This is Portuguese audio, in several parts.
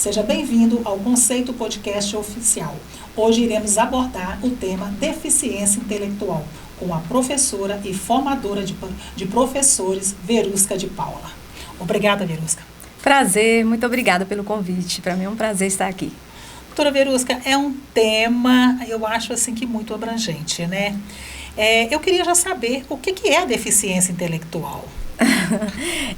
Seja bem-vindo ao Conceito Podcast Oficial. Hoje iremos abordar o tema deficiência intelectual com a professora e formadora de professores, Verusca de Paula. Obrigada, Verusca. Prazer, muito obrigada pelo convite. Para mim é um prazer estar aqui. Doutora Verusca, é um tema, eu acho assim que muito abrangente, né? Eu queria já saber o que é a deficiência intelectual.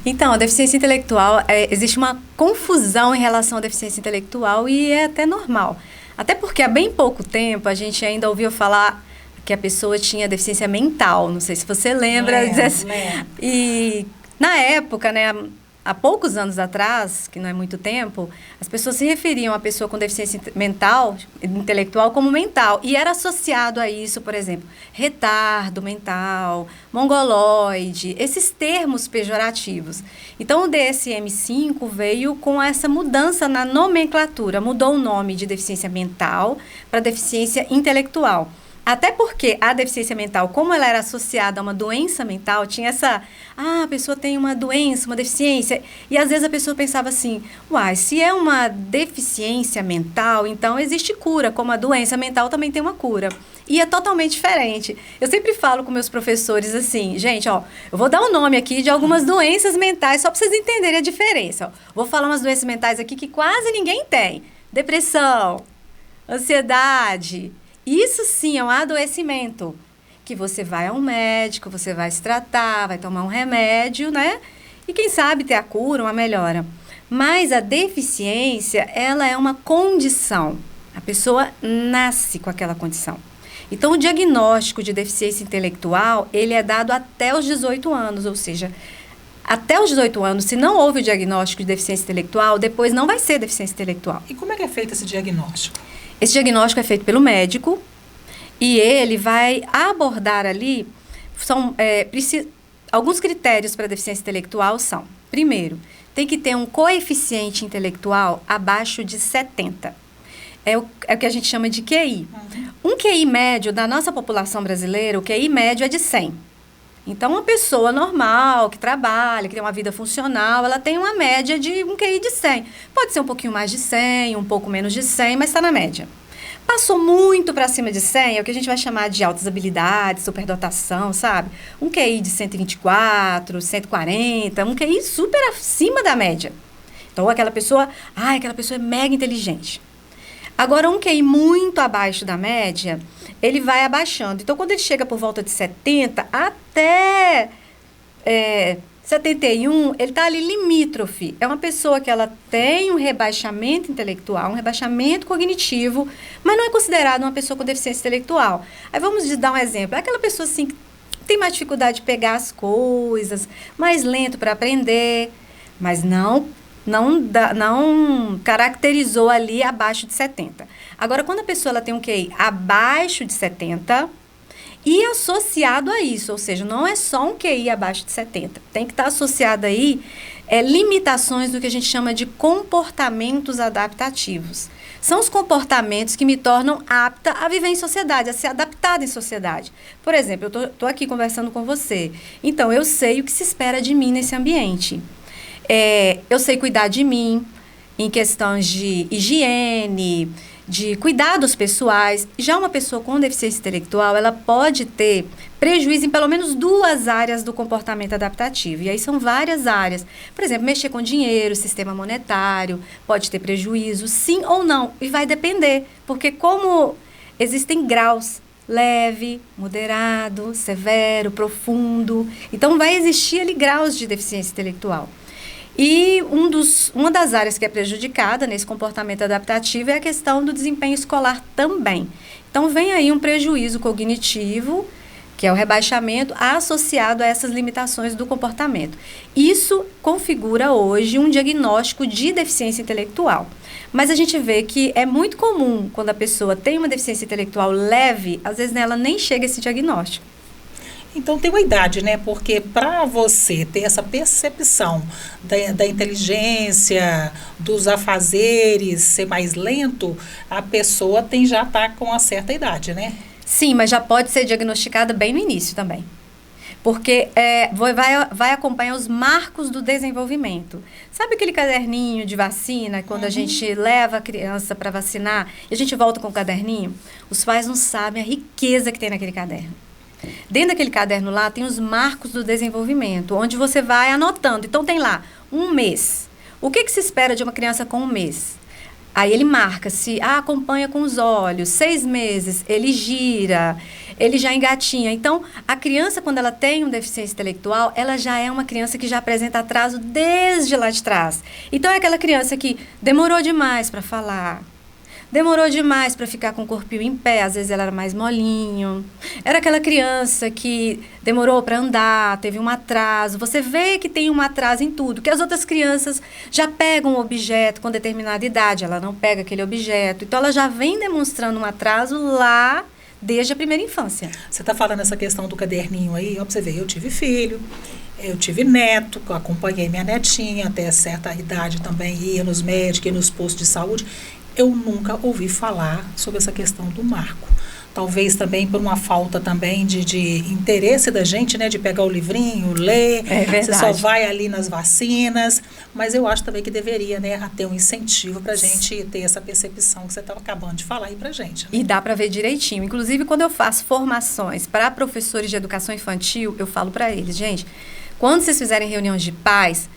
Então, a deficiência intelectual, existe uma confusão em relação à deficiência intelectual e é até normal. Até porque há bem pouco tempo a gente ainda ouviu falar que a pessoa tinha deficiência mental. Não sei se você lembra. E na época, né, há poucos anos atrás, que não é muito tempo, as pessoas se referiam à pessoa com deficiência mental, intelectual, como mental. E era associado a isso, por exemplo, retardo mental, mongoloide, esses termos pejorativos. Então, o DSM-5 veio com essa mudança na nomenclatura, mudou o nome de deficiência mental para deficiência intelectual. Até porque a deficiência mental, como ela era associada a uma doença mental, tinha essa... a pessoa tem uma doença, uma deficiência. E às vezes a pessoa pensava assim, se é uma deficiência mental, então existe cura, como a doença mental também tem uma cura. E é totalmente diferente. Eu sempre falo com meus professores assim, gente, eu vou dar um nome aqui de algumas doenças mentais, só para vocês entenderem a diferença. Vou falar umas doenças mentais aqui que quase ninguém tem. Depressão, ansiedade... Isso sim é um adoecimento, que você vai a um médico, você vai se tratar, vai tomar um remédio, né? E quem sabe ter a cura, uma melhora. Mas a deficiência, ela é uma condição. A pessoa nasce com aquela condição. Então, o diagnóstico de deficiência intelectual, ele é dado até os 18 anos, ou seja, até os 18 anos, se não houve o diagnóstico de deficiência intelectual, depois não vai ser deficiência intelectual. E como é que é feito esse diagnóstico? Esse diagnóstico é feito pelo médico e ele vai abordar ali, alguns critérios para deficiência intelectual são, primeiro, tem que ter um coeficiente intelectual abaixo de 70. É o que a gente chama de QI. Um QI médio da nossa população brasileira, o QI médio é de 100. Então, uma pessoa normal, que trabalha, que tem uma vida funcional, ela tem uma média de um QI de 100. Pode ser um pouquinho mais de 100, um pouco menos de 100, mas está na média. Passou muito para cima de 100, é o que a gente vai chamar de altas habilidades, superdotação, sabe? Um QI de 124, 140, um QI super acima da média. Então, aquela pessoa é mega inteligente. Agora, um QI muito abaixo da média, ele vai abaixando. Então, quando ele chega por volta de 70 até 71, ele está ali limítrofe. É uma pessoa que ela tem um rebaixamento intelectual, um rebaixamento cognitivo, mas não é considerada uma pessoa com deficiência intelectual. Aí vamos dar um exemplo. É aquela pessoa assim, que tem mais dificuldade de pegar as coisas, mais lento para aprender, mas não caracterizou ali abaixo de 70. Agora, quando a pessoa ela tem um QI abaixo de 70 e associado a isso, ou seja, não é só um QI abaixo de 70, tem que estar associado aí limitações do que a gente chama de comportamentos adaptativos. São os comportamentos que me tornam apta a viver em sociedade, a ser adaptada em sociedade. Por exemplo, eu estou aqui conversando com você, então eu sei o que se espera de mim nesse ambiente. Eu sei cuidar de mim em questões de higiene, de cuidados pessoais. Já uma pessoa com deficiência intelectual, ela pode ter prejuízo em pelo menos 2 áreas do comportamento adaptativo. E aí são várias áreas. Por exemplo, mexer com dinheiro, sistema monetário, pode ter prejuízo, sim ou não. E vai depender, porque como existem graus, leve, moderado, severo, profundo. Então, vai existir ali graus de deficiência intelectual. E uma das áreas que é prejudicada nesse comportamento adaptativo é a questão do desempenho escolar também. Então, vem aí um prejuízo cognitivo, que é o rebaixamento, associado a essas limitações do comportamento. Isso configura hoje um diagnóstico de deficiência intelectual. Mas a gente vê que é muito comum, quando a pessoa tem uma deficiência intelectual leve, às vezes nela nem chega esse diagnóstico. Então, tem uma idade, né? Porque para você ter essa percepção da inteligência, dos afazeres, ser mais lento, a pessoa já está com uma certa idade, né? Sim, mas já pode ser diagnosticada bem no início também. Porque vai acompanhar os marcos do desenvolvimento. Sabe aquele caderninho de vacina, quando a gente leva a criança para vacinar e a gente volta com o caderninho? Os pais não sabem a riqueza que tem naquele caderno. Dentro daquele caderno lá tem os marcos do desenvolvimento, onde você vai anotando. Então tem lá, 1 mês. O que se espera de uma criança com 1 mês? Aí ele marca se acompanha com os olhos, 6 meses, ele gira, ele já engatinha. Então, a criança, quando ela tem uma deficiência intelectual, ela já é uma criança que já apresenta atraso desde lá de trás. Então, é aquela criança que demorou demais para falar, demorou demais para ficar com o corpinho em pé, às vezes ela era mais molinho. Era aquela criança que demorou para andar, teve um atraso. Você vê que tem um atraso em tudo, que as outras crianças já pegam um objeto com determinada idade, ela não pega aquele objeto. Então, ela já vem demonstrando um atraso lá desde a primeira infância. Você está falando essa questão do caderninho aí, ó, pra você ver, eu tive filho, eu tive neto, eu acompanhei minha netinha até certa idade também, ia nos médicos, ia nos postos de saúde. Eu nunca ouvi falar sobre essa questão do marco. Talvez também por uma falta também de interesse da gente, né? De pegar o livrinho, ler. É verdade. Você só vai ali nas vacinas. Mas eu acho também que deveria, né? Ter um incentivo para a gente ter essa percepção que você estava acabando de falar aí para a gente. Né? E dá para ver direitinho. Inclusive, quando eu faço formações para professores de educação infantil, eu falo para eles, gente, quando vocês fizerem reuniões de pais,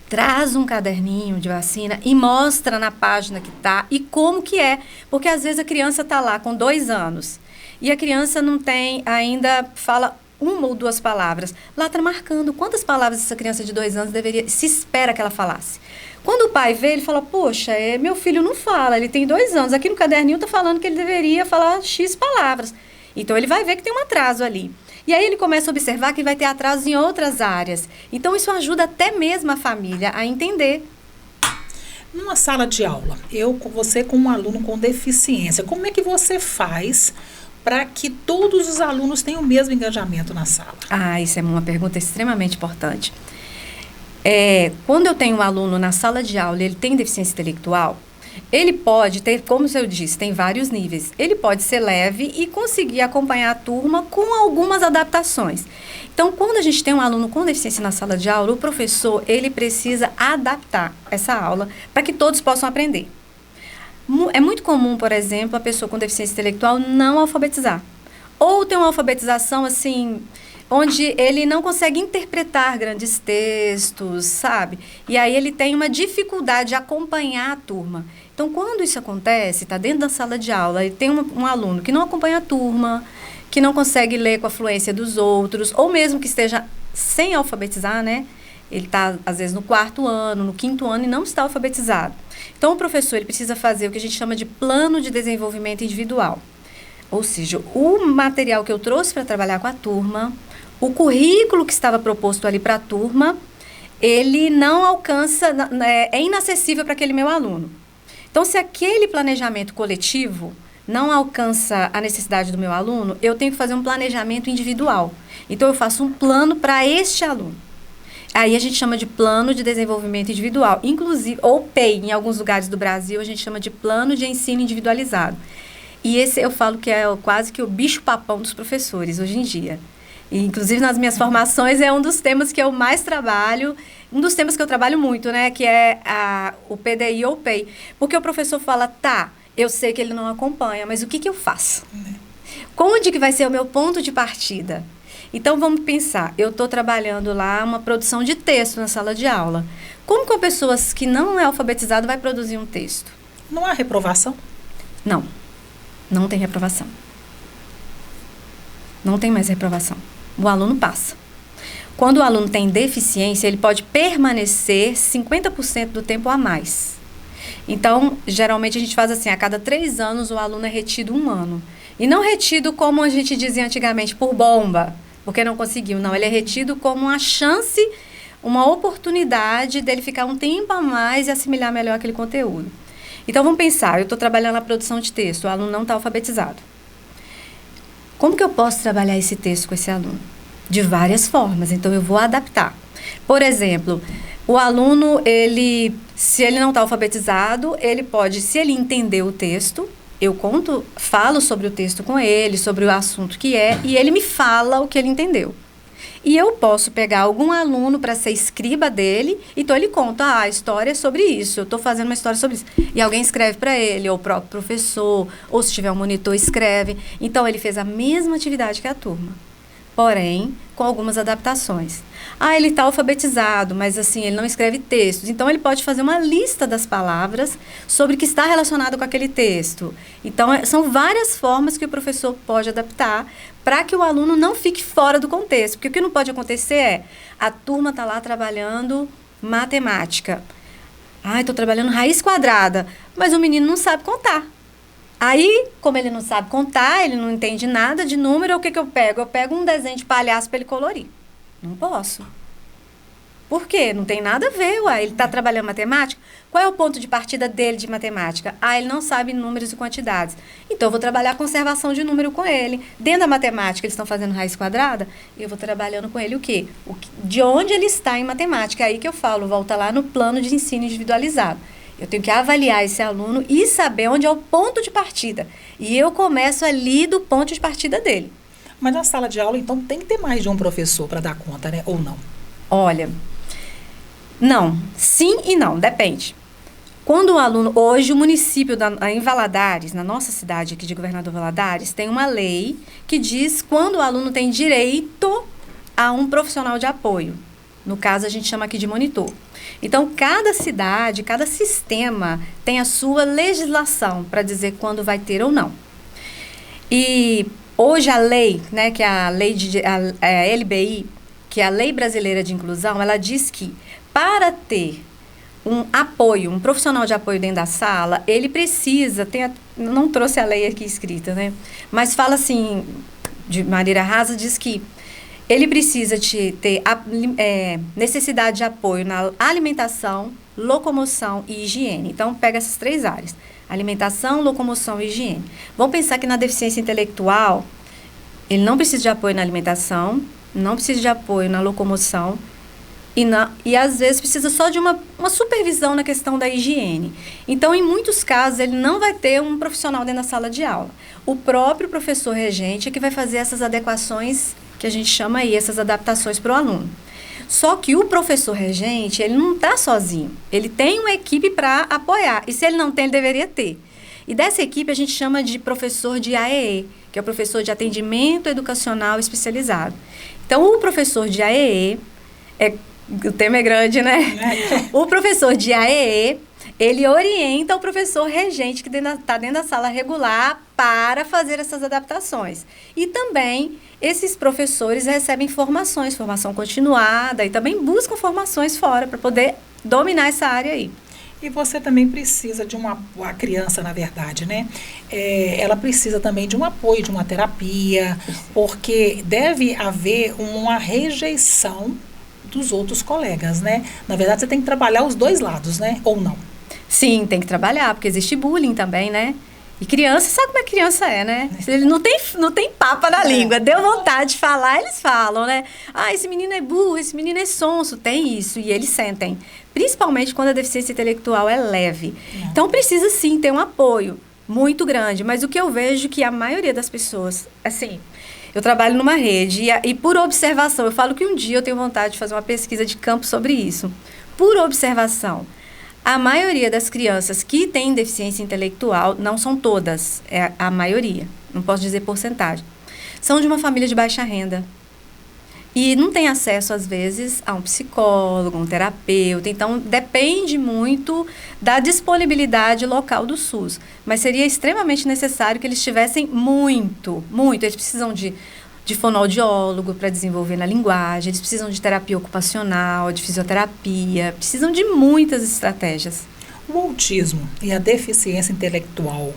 traz um caderninho de vacina e mostra na página que tá e como que é. Porque às vezes a criança tá lá com 2 anos e a criança não tem ainda, fala 1 ou 2 palavras. Lá tá marcando quantas palavras essa criança de 2 anos se espera que ela falasse. Quando o pai vê, ele fala, poxa, meu filho não fala, ele tem 2 anos. Aqui no caderninho tá falando que ele deveria falar X palavras. Então ele vai ver que tem um atraso ali. E aí ele começa a observar que vai ter atrasos em outras áreas. Então, isso ajuda até mesmo a família a entender. Numa sala de aula, você com um aluno com deficiência, como é que você faz para que todos os alunos tenham o mesmo engajamento na sala? Isso é uma pergunta extremamente importante. Quando eu tenho um aluno na sala de aula e ele tem deficiência intelectual, ele pode ter, como eu disse, tem vários níveis. Ele pode ser leve e conseguir acompanhar a turma com algumas adaptações. Então, quando a gente tem um aluno com deficiência na sala de aula, o professor, ele precisa adaptar essa aula para que todos possam aprender. É muito comum, por exemplo, a pessoa com deficiência intelectual não alfabetizar. Ou ter uma alfabetização, assim, onde ele não consegue interpretar grandes textos, sabe? E aí ele tem uma dificuldade de acompanhar a turma. Então, quando isso acontece, está dentro da sala de aula e tem um aluno que não acompanha a turma, que não consegue ler com a fluência dos outros, ou mesmo que esteja sem alfabetizar, né? Ele está, às vezes, no 4º ano, no 5º ano e não está alfabetizado. Então, o professor ele precisa fazer o que a gente chama de plano de desenvolvimento individual. Ou seja, o material que eu trouxe para trabalhar com a turma, o currículo que estava proposto ali para a turma, ele não alcança, é inacessível para aquele meu aluno. Então, se aquele planejamento coletivo não alcança a necessidade do meu aluno, eu tenho que fazer um planejamento individual. Então, eu faço um plano para este aluno. Aí a gente chama de plano de desenvolvimento individual. Inclusive, ou PEI, em alguns lugares do Brasil, a gente chama de plano de ensino individualizado. E esse eu falo que é quase que o bicho-papão dos professores hoje em dia. E, inclusive, nas minhas formações, é um dos temas que eu mais trabalho, um dos temas que eu trabalho muito, né? Que é o PDI ou PEI. Porque o professor fala, eu sei que ele não acompanha, mas o que eu faço? Onde que vai ser o meu ponto de partida? Então, vamos pensar, eu estou trabalhando lá uma produção de texto na sala de aula. Como que uma pessoa que não é alfabetizada vai produzir um texto? Não há reprovação? Não tem reprovação. Não tem mais reprovação. O aluno passa. Quando o aluno tem deficiência, ele pode permanecer 50% do tempo a mais. Então, geralmente a gente faz assim, a cada 3 anos o aluno é retido 1 ano. E não retido como a gente dizia antigamente, por bomba, porque não conseguiu. Não, ele é retido como uma chance, uma oportunidade dele ficar um tempo a mais e assimilar melhor aquele conteúdo. Então, vamos pensar, eu estou trabalhando na produção de texto, o aluno não está alfabetizado. Como que eu posso trabalhar esse texto com esse aluno? De várias formas, então eu vou adaptar. Por exemplo, o aluno, se ele não está alfabetizado, ele pode, se ele entender o texto, eu falo sobre o texto com ele, sobre o assunto que é, e ele me fala o que ele entendeu. E eu posso pegar algum aluno para ser escriba dele, então ele conta, a história é sobre isso, eu estou fazendo uma história sobre isso. E alguém escreve para ele, ou o próprio professor, ou se tiver um monitor, escreve. Então, ele fez a mesma atividade que a turma, porém, com algumas adaptações. Ele está alfabetizado, mas assim, ele não escreve textos. Então, ele pode fazer uma lista das palavras sobre o que está relacionado com aquele texto. Então, são várias formas que o professor pode adaptar para que o aluno não fique fora do contexto. Porque o que não pode acontecer é, a turma está lá trabalhando matemática. Estou trabalhando raiz quadrada, mas o menino não sabe contar. Aí, como ele não sabe contar, ele não entende nada de número, o que eu pego? Eu pego um desenho de palhaço para ele colorir. Não posso. Por quê? Não tem nada a ver, ele está trabalhando matemática. Qual é o ponto de partida dele de matemática? Ele não sabe números e quantidades. Então, eu vou trabalhar a conservação de número com ele. Dentro da matemática, eles estão fazendo raiz quadrada, eu vou trabalhando com ele o quê? De onde ele está em matemática. É aí que eu falo, volta lá no plano de ensino individualizado. Eu tenho que avaliar esse aluno e saber onde é o ponto de partida. E eu começo ali do ponto de partida dele. Mas na sala de aula, então, tem que ter mais de um professor para dar conta, né? Ou não? Olha, não. Sim e não, depende. Quando o aluno... Hoje, o município em Valadares, na nossa cidade aqui de Governador Valadares, tem uma lei que diz quando o aluno tem direito a um profissional de apoio. No caso, a gente chama aqui de monitor. Então, cada cidade, cada sistema tem a sua legislação para dizer quando vai ter ou não. E hoje a lei, né, que é a lei a LBI, que é a Lei Brasileira de Inclusão, ela diz que para ter um apoio, um profissional de apoio dentro da sala, ele precisa, não trouxe a lei aqui escrita, né? Mas fala assim, de maneira rasa, diz que ele precisa ter necessidade de apoio na alimentação, locomoção e higiene. Então, pega essas 3 áreas. Alimentação, locomoção e higiene. Vamos pensar que na deficiência intelectual, ele não precisa de apoio na alimentação, não precisa de apoio na locomoção e às vezes precisa só de uma supervisão na questão da higiene. Então, em muitos casos, ele não vai ter um profissional dentro da sala de aula. O próprio professor regente é que vai fazer essas adequações que a gente chama aí, essas adaptações para o aluno. Só que o professor regente, ele não está sozinho. Ele tem uma equipe para apoiar. E se ele não tem, ele deveria ter. E dessa equipe a gente chama de professor de AEE, que é o professor de atendimento educacional especializado. Então, o professor de AEE, o tema é grande, né? O professor de AEE, ele orienta o professor regente que está dentro da sala regular para fazer essas adaptações. E também esses professores recebem formação continuada e também buscam formações fora para poder dominar essa área aí. E você também precisa de a criança, na verdade, né? Ela precisa também de um apoio, de uma terapia, porque deve haver uma rejeição dos outros colegas, né? Na verdade, você tem que trabalhar os 2 lados, né? Ou não? Sim, tem que trabalhar, porque existe bullying também, né? E criança, sabe como é que criança é, né? Ele não tem papa na língua. Deu vontade de falar, eles falam, né? Esse menino é burro, esse menino é sonso. Tem isso, e eles sentem. Principalmente quando a deficiência intelectual é leve. Então, precisa sim ter um apoio muito grande. Mas o que eu vejo que a maioria das pessoas, assim, eu trabalho numa rede e por observação, eu falo que um dia eu tenho vontade de fazer uma pesquisa de campo sobre isso. Por observação, a maioria das crianças que têm deficiência intelectual, não são todas, é a maioria, não posso dizer porcentagem, são de uma família de baixa renda. E não tem acesso, às vezes, a um psicólogo, um terapeuta. Então, depende muito da disponibilidade local do SUS. Mas seria extremamente necessário que eles tivessem muito. Eles precisam de fonoaudiólogo para desenvolver na linguagem, eles precisam de terapia ocupacional, de fisioterapia, precisam de muitas estratégias. O autismo e a deficiência intelectual,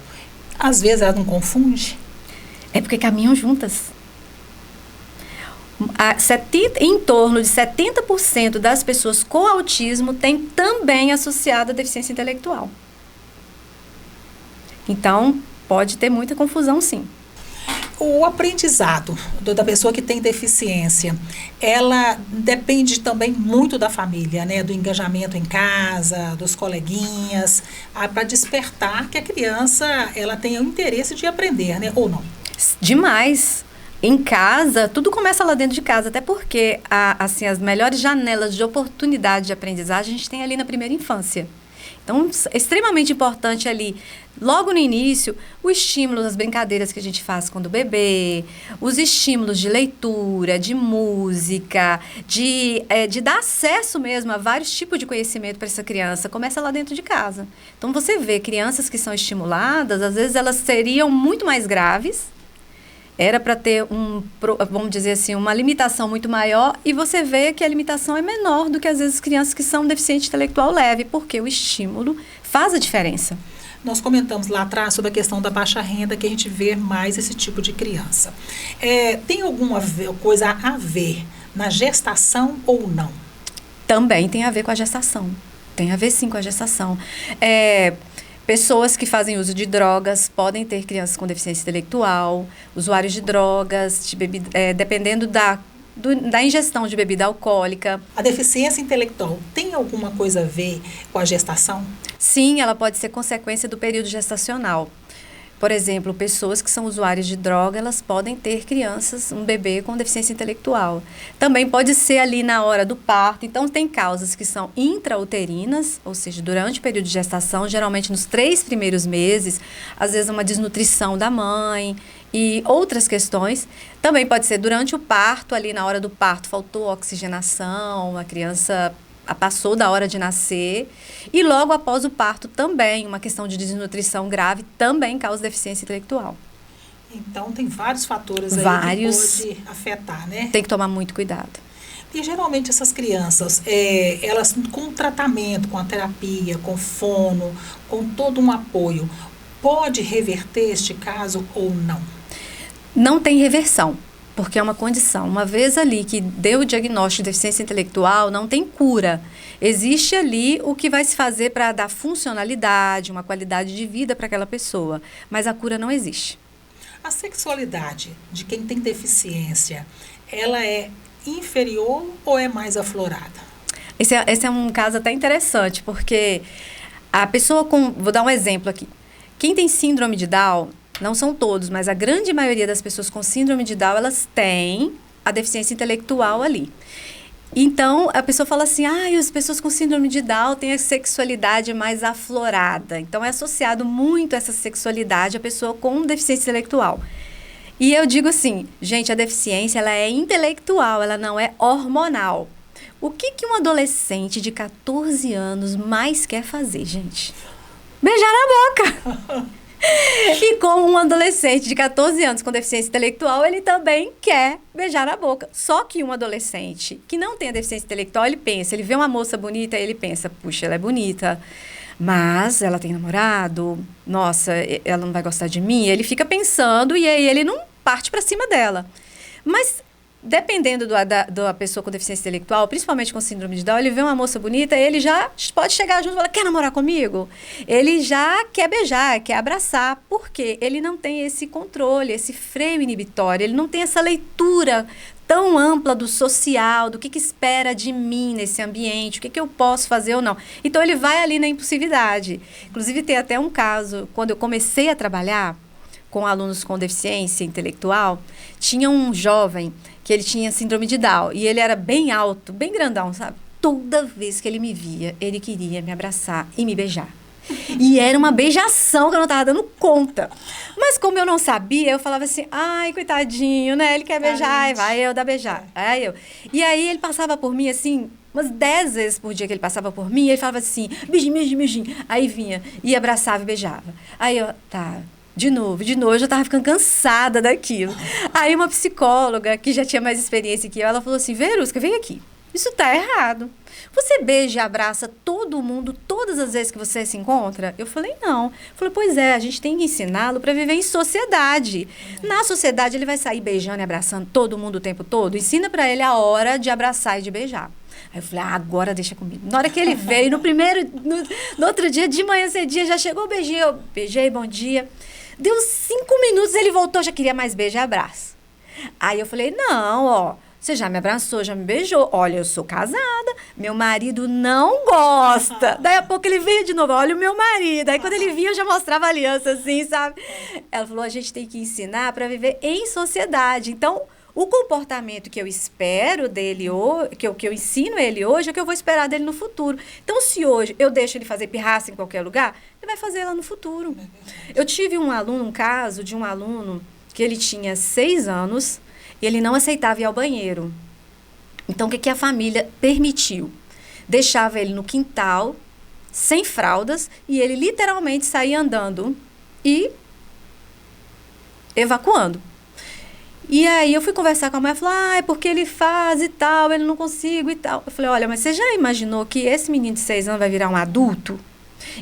às vezes ela não confunde? É porque caminham juntas. Em torno de 70% das pessoas com autismo tem também associada a deficiência intelectual. Então, pode ter muita confusão, sim. O aprendizado da pessoa que tem deficiência, ela depende também muito da família, né? Do engajamento em casa, dos coleguinhas, para despertar que a criança ela tenha o interesse de aprender, né? Ou não? Demais. Em casa, tudo começa lá dentro de casa, até porque assim, as melhores janelas de oportunidade de aprendizagem a gente tem ali na primeira infância. Então, é extremamente importante ali, logo no início, o estímulo das brincadeiras que a gente faz quando bebê, os estímulos de leitura, de música, de dar acesso mesmo a vários tipos de conhecimento para essa criança. Começa lá dentro de casa. Então, você vê crianças que são estimuladas, às vezes elas seriam muito mais graves, era para ter vamos dizer assim, uma limitação muito maior, e você vê que a limitação é menor do que às vezes crianças que são deficientes intelectual leve, porque o estímulo faz a diferença. Nós comentamos lá atrás sobre a questão da baixa renda, que a gente vê mais esse tipo de criança. Tem alguma coisa a ver na gestação ou não? Também tem a ver com a gestação. Tem a ver sim com a gestação. Pessoas que fazem uso de drogas podem ter crianças com deficiência intelectual, usuários de drogas, de bebida, dependendo da ingestão de bebida alcoólica. A deficiência intelectual tem alguma coisa a ver com a gestação? Sim, ela pode ser consequência do período gestacional. Por exemplo, pessoas que são usuários de droga, elas podem ter crianças, um bebê com deficiência intelectual. Também pode ser ali na hora do parto. Então, tem causas que são intrauterinas, ou seja, durante o período de gestação, geralmente nos 3 primeiros meses, às vezes uma desnutrição da mãe e outras questões. Também pode ser durante o parto, ali na hora do parto, faltou oxigenação, a criança passou da hora de nascer, e logo após o parto também, uma questão de desnutrição grave também causa deficiência intelectual. Então, tem vários fatores aí que pode afetar, né? Tem que tomar muito cuidado. E geralmente essas crianças, elas com tratamento, com a terapia, com fono, com todo um apoio, pode reverter este caso ou não? Não tem reversão. Porque é uma condição. Uma vez ali que deu o diagnóstico de deficiência intelectual, não tem cura. Existe ali o que vai se fazer para dar funcionalidade, uma qualidade de vida para aquela pessoa. Mas a cura não existe. A sexualidade de quem tem deficiência, ela é inferior ou é mais aflorada? Esse é um caso até interessante, porque a pessoa vou dar um exemplo aqui. Quem tem síndrome de Down, não são todos, mas a grande maioria das pessoas com síndrome de Down, elas têm a deficiência intelectual ali. Então, a pessoa fala assim, as pessoas com síndrome de Down têm a sexualidade mais aflorada. Então, é associado muito essa sexualidade à pessoa com deficiência intelectual. E eu digo assim, gente, a deficiência, ela é intelectual, ela não é hormonal. O que um adolescente de 14 anos mais quer fazer, gente? Beijar na boca! E como um adolescente de 14 anos com deficiência intelectual, ele também quer beijar na boca. Só que um adolescente que não tem a deficiência intelectual, ele vê uma moça bonita e ele pensa, puxa, ela é bonita, mas ela tem namorado, nossa, ela não vai gostar de mim. Ele fica pensando e aí ele não parte para cima dela. Mas dependendo da pessoa com deficiência intelectual, principalmente com síndrome de Down, ele vê uma moça bonita, ele já pode chegar junto e falar, quer namorar comigo? Ele já quer beijar, quer abraçar, porque ele não tem esse controle, esse freio inibitório, ele não tem essa leitura tão ampla do social, do que espera de mim nesse ambiente, o que eu posso fazer ou não. Então, ele vai ali na impulsividade. Inclusive, tem até um caso, quando eu comecei a trabalhar com alunos com deficiência intelectual, tinha um jovem que ele tinha síndrome de Down, e ele era bem alto, bem grandão, sabe? Toda vez que ele me via, ele queria me abraçar e me beijar. E era uma beijação que eu não estava dando conta. Mas como eu não sabia, eu falava assim, ai, coitadinho, né? Ele quer beijar, vai eu dar beijar. E aí ele passava por mim, assim, umas 10 vezes por dia que ele passava por mim, ele falava assim, beijinho, beijinho, beijinho. Aí vinha, e abraçava e beijava. Aí eu, tá... De novo, eu já estava ficando cansada daquilo. Aí uma psicóloga, que já tinha mais experiência que eu, ela falou assim, Verusca, vem aqui, isso tá errado. Você beija e abraça todo mundo todas as vezes que você se encontra? Eu falei, não. Eu falei, pois é, a gente tem que ensiná-lo para viver em sociedade. Na sociedade, ele vai sair beijando e abraçando todo mundo o tempo todo. Ensina para ele a hora de abraçar e de beijar. Aí eu falei, agora deixa comigo. Na hora que ele veio, no outro dia, de manhã cedinha, já chegou o beijinho. Eu beijei, bom dia. Deu 5 minutos, ele voltou, já queria mais beijo e abraço. Aí eu falei, não, Você já me abraçou, já me beijou. Olha, eu sou casada, meu marido não gosta. Daí a pouco ele veio de novo, olha o meu marido. Aí quando ele vinha, eu já mostrava a aliança assim, sabe? Ela falou, a gente tem que ensinar para viver em sociedade. Então, o comportamento que eu espero dele hoje, que eu ensino ele hoje, é o que eu vou esperar dele no futuro. Então, se hoje eu deixo ele fazer pirraça em qualquer lugar, ele vai fazer lá no futuro. Eu tive um caso de um aluno que ele tinha 6 anos e ele não aceitava ir ao banheiro. Então, o que a família permitiu? Deixava ele no quintal, sem fraldas, e ele literalmente saía andando e evacuando. E aí eu fui conversar com a mãe, ela falou, é porque ele faz e tal, ele não consigo e tal. Eu falei, olha, mas você já imaginou que esse menino de 6 anos vai virar um adulto?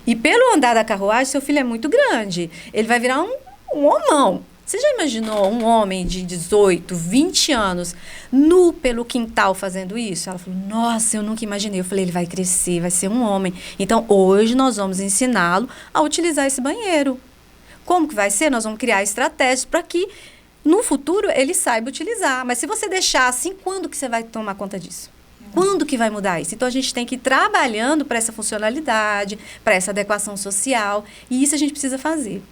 E pelo andar da carruagem, seu filho é muito grande. Ele vai virar um homão. Você já imaginou um homem de 18, 20 anos, nu pelo quintal fazendo isso? Ela falou, nossa, eu nunca imaginei. Eu falei, ele vai crescer, vai ser um homem. Então, hoje nós vamos ensiná-lo a utilizar esse banheiro. Como que vai ser? Nós vamos criar estratégias para que no futuro ele saiba utilizar. Mas se você deixar assim, quando que você vai tomar conta disso? Quando que vai mudar isso? Então, a gente tem que ir trabalhando para essa funcionalidade, para essa adequação social. E isso a gente precisa fazer.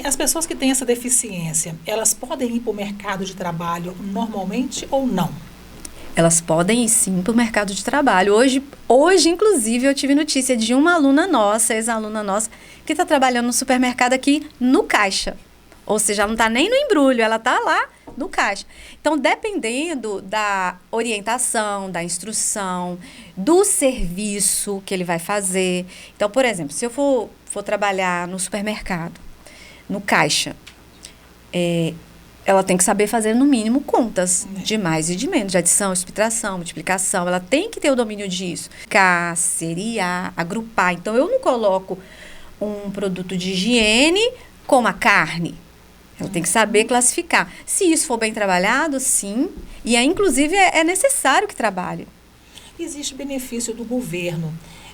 As pessoas que têm essa deficiência, elas podem ir para o mercado de trabalho normalmente ou não? Elas podem ir sim para o mercado de trabalho. Hoje, inclusive, eu tive notícia de uma aluna nossa, ex-aluna nossa, que está trabalhando no supermercado aqui no caixa. Ou seja, ela não está nem no embrulho, ela está lá no caixa. Então, dependendo da orientação, da instrução, do serviço que ele vai fazer. Então, por exemplo, se eu for trabalhar no supermercado, no caixa, ela tem que saber fazer, no mínimo, contas de mais e de menos, de adição, subtração, multiplicação. Ela tem que ter o domínio disso. Seriar, agrupar. Então, eu não coloco um produto de higiene como a carne. Ela tem que saber classificar. Se isso for bem trabalhado, sim. E, inclusive, é necessário que trabalhe. Existe benefício do governo.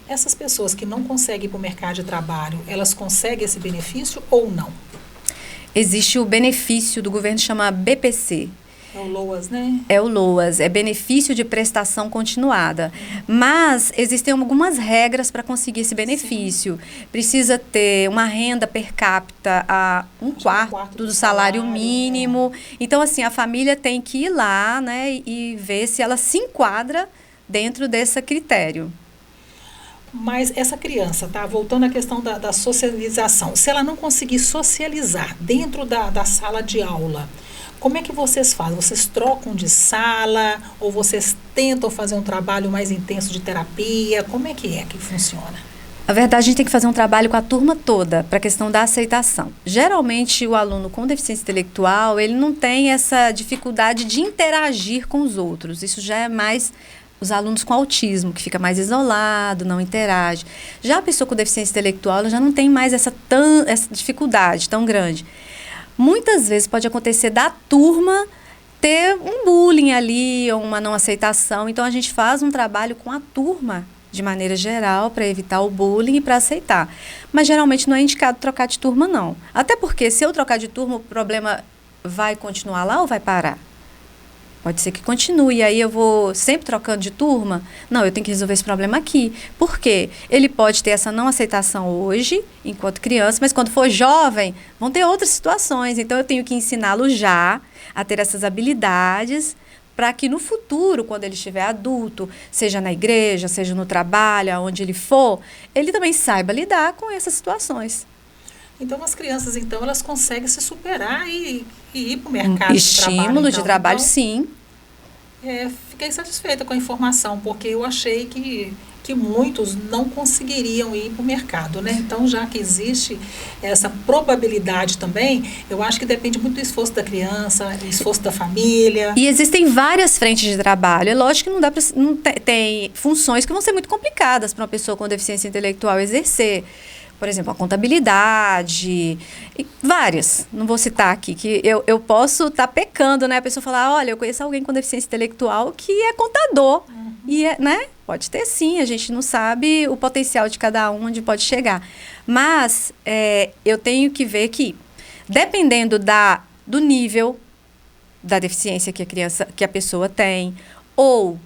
Essas pessoas que não conseguem ir para o mercado de trabalho, elas conseguem esse benefício ou não? Existe o benefício do governo, chama BPC. É o LOAS, né? É o LOAS, é benefício de prestação continuada. Mas existem algumas regras para conseguir esse benefício. Sim. Precisa ter uma renda per capita a um quarto do salário mínimo. Então, assim, a família tem que ir lá, né, e ver se ela se enquadra dentro desse critério. Mas essa criança, tá? Voltando à questão da socialização, se ela não conseguir socializar dentro da sala de aula, como é que vocês fazem? Vocês trocam de sala ou vocês tentam fazer um trabalho mais intenso de terapia? Como é que funciona? Na verdade, a gente tem que fazer um trabalho com a turma toda para a questão da aceitação. Geralmente, o aluno com deficiência intelectual, ele não tem essa dificuldade de interagir com os outros. Isso já é mais os alunos com autismo, que fica mais isolado, não interage. Já a pessoa com deficiência intelectual, ela já não tem mais essa dificuldade tão grande. Muitas vezes pode acontecer da turma ter um bullying ali, ou uma não aceitação. Então, a gente faz um trabalho com a turma, de maneira geral, para evitar o bullying e para aceitar. Mas, geralmente, não é indicado trocar de turma, não. Até porque, se eu trocar de turma, o problema vai continuar lá ou vai parar? Pode ser que continue, e aí eu vou sempre trocando de turma. Não, eu tenho que resolver esse problema aqui. Por quê? Ele pode ter essa não aceitação hoje, enquanto criança, mas quando for jovem, vão ter outras situações. Então, eu tenho que ensiná-lo já a ter essas habilidades para que no futuro, quando ele estiver adulto, seja na igreja, seja no trabalho, aonde ele for, ele também saiba lidar com essas situações. Então, as crianças, então, elas conseguem se superar e ir para o mercado de trabalho. Estímulo de trabalho, então, sim. Fiquei satisfeita com a informação, porque eu achei que muitos não conseguiriam ir para o mercado, né? Então, já que existe essa probabilidade também, eu acho que depende muito do esforço da criança, do esforço da família. E existem várias frentes de trabalho. É lógico que não dá para... Tem funções que vão ser muito complicadas para uma pessoa com deficiência intelectual exercer. Por exemplo, a contabilidade, várias, não vou citar aqui, que eu posso estar pecando, né? A pessoa falar, olha, eu conheço alguém com deficiência intelectual que é contador, e né? Pode ter sim, a gente não sabe o potencial de cada um, onde pode chegar. Mas eu tenho que ver que, dependendo do nível da deficiência que a pessoa tem, ou,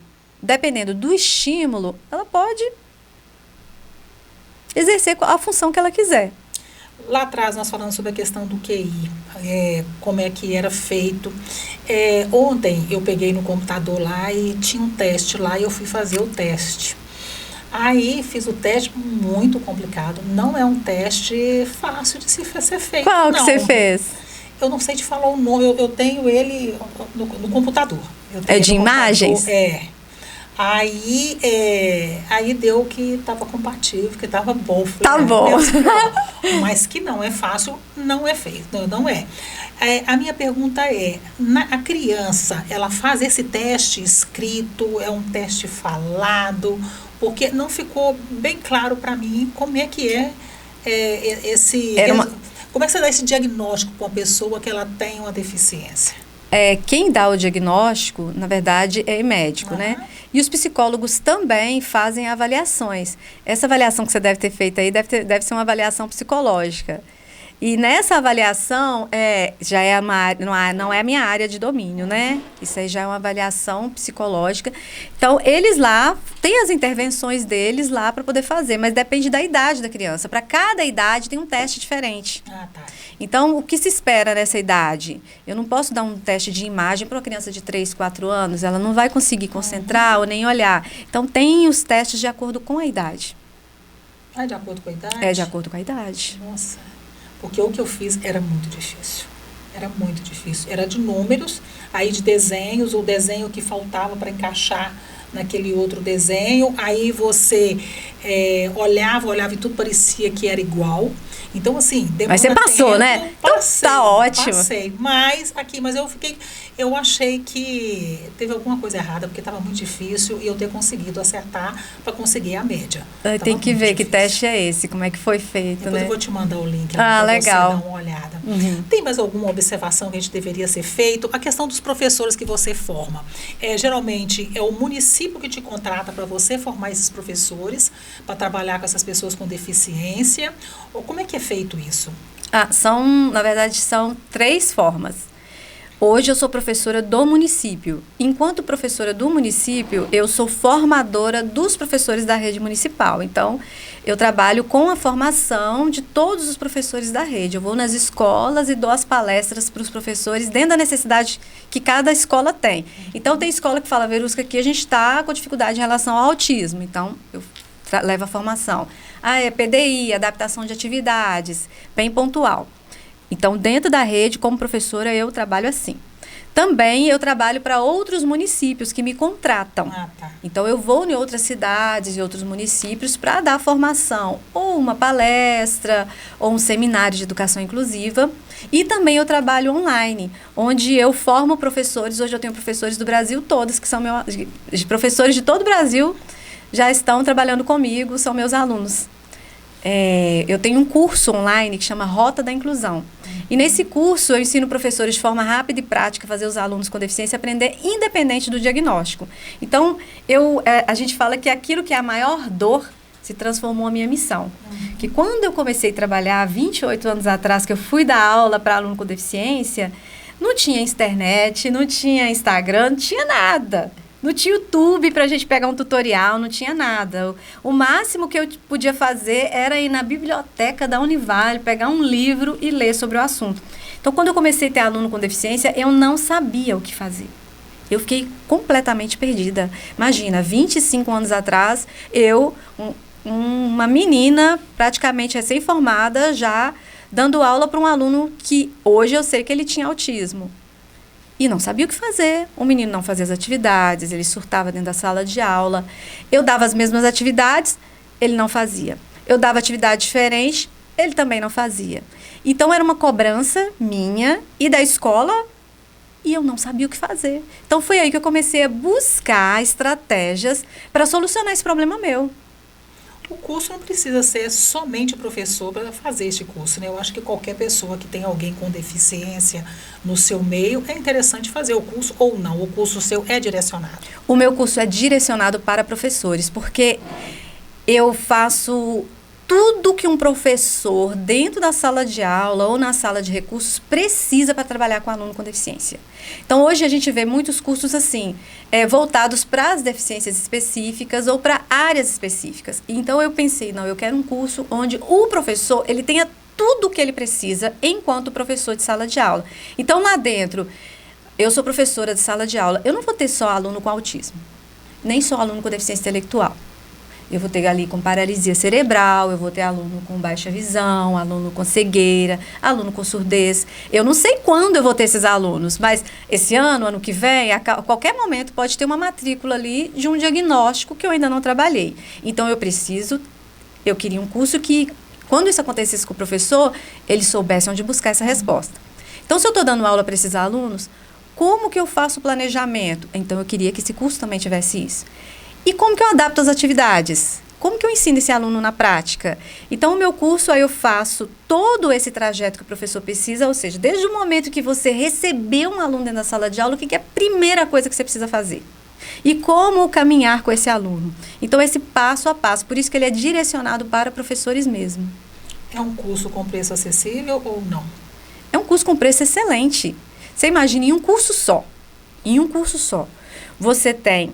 dependendo do estímulo, ela pode exercer a função que ela quiser. Lá atrás nós falamos sobre a questão do QI, como é que era feito. Ontem eu peguei no computador lá e tinha um teste lá e eu fui fazer o teste. Aí fiz o teste muito complicado, não é um teste fácil de ser feito. Qual que você fez? Eu não sei te falar o nome, eu tenho ele no computador. É de imagens? Aí deu que estava compatível, que estava bom. Tá bom. Mas que não é fácil, não é feito, não é. A minha pergunta é, a criança, ela faz esse teste escrito, é um teste falado, porque não ficou bem claro para mim como é que como é que você dá esse diagnóstico para uma pessoa que ela tem uma deficiência? Quem dá o diagnóstico, na verdade, é médico, né? E os psicólogos também fazem avaliações. Essa avaliação que você deve ter feito aí deve ser uma avaliação psicológica. E nessa avaliação, não é a minha área de domínio, né? Isso aí já é uma avaliação psicológica. Então, eles lá, têm as intervenções deles lá para poder fazer, mas depende da idade da criança. Para cada idade tem um teste diferente. Ah, tá. Então, o que se espera nessa idade? Eu não posso dar um teste de imagem para uma criança de 3, 4 anos, ela não vai conseguir concentrar ou nem olhar. Então, tem os testes de acordo com a idade. É de acordo com a idade? É de acordo com a idade. Nossa, porque o que eu fiz era muito difícil. Era muito difícil. Era de números, aí de desenhos, o desenho que faltava para encaixar naquele outro desenho. Aí você olhava e tudo parecia que era igual. Então, assim, demora. Mas você passou, tempo, né? Passei, tá ótimo. Passei. Mas eu achei que teve alguma coisa errada, porque estava muito difícil e eu ter conseguido acertar para conseguir a média. Tem que ver que teste é esse, como é que foi feito, Depois né? eu vou te mandar o link para legal. Você dar uma olhada. Uhum. Tem mais alguma observação que a gente deveria ser feito? A questão dos professores que você forma. Geralmente é o município que te contrata para você formar esses professores, para trabalhar com essas pessoas com deficiência. Ou como é que é feito isso? Na verdade, são 3 formas. Hoje eu sou professora do município. Enquanto professora do município, eu sou formadora dos professores da rede municipal. Então, eu trabalho com a formação de todos os professores da rede. Eu vou nas escolas e dou as palestras para os professores dentro da necessidade que cada escola tem. Então, tem escola que fala, Verusca, aqui a gente está com dificuldade em relação ao autismo. Então, eu levo a formação. É PDI, adaptação de atividades, bem pontual. Então, dentro da rede, como professora, eu trabalho assim. Também eu trabalho para outros municípios que me contratam. Tá. Então, eu vou em outras cidades e outros municípios para dar formação, ou uma palestra, ou um seminário de educação inclusiva. E também eu trabalho online, onde eu formo professores. Hoje eu tenho professores do Brasil todos, que são professores de todo o Brasil, já estão trabalhando comigo, são meus alunos. Eu tenho um curso online que chama Rota da Inclusão. E nesse curso eu ensino professores de forma rápida e prática a fazer os alunos com deficiência aprender independente do diagnóstico. Então, a gente fala que aquilo que é a maior dor se transformou a minha missão. Que quando eu comecei a trabalhar, 28 anos atrás, que eu fui dar aula para aluno com deficiência, não tinha internet, não tinha Instagram, não tinha nada. Não tinha YouTube para a gente pegar um tutorial, não tinha nada. O máximo que eu podia fazer era ir na biblioteca da Univale, pegar um livro e ler sobre o assunto. Então, quando eu comecei a ter aluno com deficiência, eu não sabia o que fazer. Eu fiquei completamente perdida. Imagina, 25 anos atrás, uma menina praticamente recém-formada, já dando aula para um aluno que hoje eu sei que ele tinha autismo. E não sabia o que fazer. O menino não fazia as atividades, ele surtava dentro da sala de aula. Eu dava as mesmas atividades, ele não fazia. Eu dava atividade diferente, ele também não fazia. Então, era uma cobrança minha e da escola, e eu não sabia o que fazer. Então, foi aí que eu comecei a buscar estratégias para solucionar esse problema meu. O curso não precisa ser somente professor para fazer este curso, né? Eu acho que qualquer pessoa que tem alguém com deficiência no seu meio, é interessante fazer o curso ou não. O curso seu é direcionado? O meu curso é direcionado para professores, porque eu faço tudo que um professor dentro da sala de aula ou na sala de recursos precisa para trabalhar com aluno com deficiência. Então, hoje a gente vê muitos cursos assim, voltados para as deficiências específicas ou para áreas específicas. Então, eu pensei, não, eu quero um curso onde o professor, ele tenha tudo o que ele precisa enquanto professor de sala de aula. Então, lá dentro, eu sou professora de sala de aula, eu não vou ter só aluno com autismo, nem só aluno com deficiência intelectual. Eu vou ter ali com paralisia cerebral, eu vou ter aluno com baixa visão, aluno com cegueira, aluno com surdez. Eu não sei quando eu vou ter esses alunos, mas esse ano que vem, a qualquer momento pode ter uma matrícula ali de um diagnóstico que eu ainda não trabalhei. Então, eu queria um curso que, quando isso acontecesse com o professor, ele soubesse onde buscar essa resposta. Então, se eu estou dando aula para esses alunos, como que eu faço o planejamento? Então, eu queria que esse curso também tivesse isso. E como que eu adapto as atividades? Como que eu ensino esse aluno na prática? Então, o meu curso, aí eu faço todo esse trajeto que o professor precisa, ou seja, desde o momento que você recebeu um aluno dentro da sala de aula, o que é a primeira coisa que você precisa fazer? E como caminhar com esse aluno? Então, esse passo a passo, por isso que ele é direcionado para professores mesmo. É um curso com preço acessível ou não? É um curso com preço excelente. Você imagina, em um curso só, você tem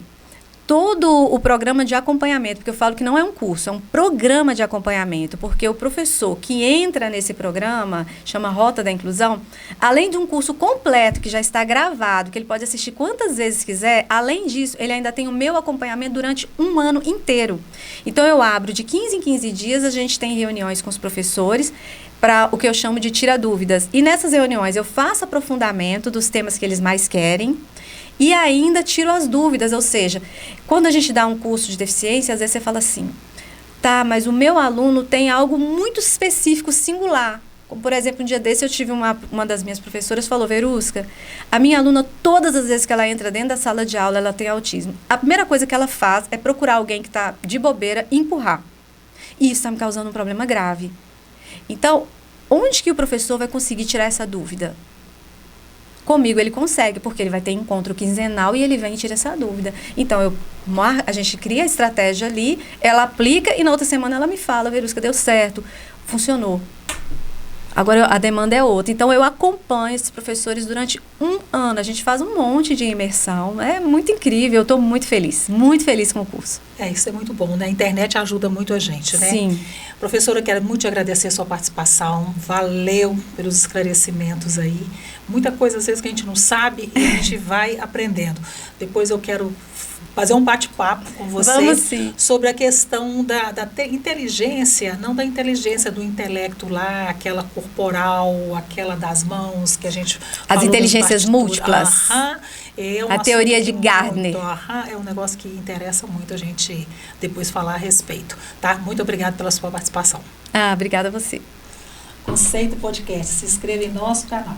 todo o programa de acompanhamento, porque eu falo que não é um curso, é um programa de acompanhamento, porque o professor que entra nesse programa, chama Rota da Inclusão, além de um curso completo que já está gravado, que ele pode assistir quantas vezes quiser, além disso, ele ainda tem o meu acompanhamento durante um ano inteiro. Então, eu abro de 15 em 15 dias, a gente tem reuniões com os professores, para o que eu chamo de tira dúvidas. E nessas reuniões eu faço aprofundamento dos temas que eles mais querem, e ainda tiro as dúvidas, ou seja, quando a gente dá um curso de deficiência, às vezes você fala assim, tá, mas o meu aluno tem algo muito específico, singular. Como, por exemplo, um dia desse eu tive uma das minhas professoras falou, Verusca, a minha aluna, todas as vezes que ela entra dentro da sala de aula, ela tem autismo. A primeira coisa que ela faz é procurar alguém que está de bobeira e empurrar. E isso está me causando um problema grave. Então, onde que o professor vai conseguir tirar essa dúvida? Comigo ele consegue, porque ele vai ter encontro quinzenal e ele vem e tira essa dúvida. Então, a gente cria a estratégia ali, ela aplica e na outra semana ela me fala, Verusca, deu certo, funcionou. Agora, a demanda é outra. Então, eu acompanho esses professores durante um ano. A gente faz um monte de imersão. É muito incrível. Eu estou muito feliz com o curso. Isso é muito bom, né? A internet ajuda muito a gente, né? Sim. Professora, quero muito te agradecer a sua participação. Valeu pelos esclarecimentos aí. Muita coisa, às vezes, que a gente não sabe e a gente vai aprendendo. Depois eu quero fazer um bate-papo com você sobre a questão da inteligência, não da inteligência do intelecto lá, aquela corporal, aquela das mãos que a gente as inteligências múltiplas. A teoria de Gardner. É um negócio que interessa muito a gente depois falar a respeito. Tá? Muito obrigada pela sua participação. Obrigada a você. Conceito Podcast. Se inscreva em nosso canal.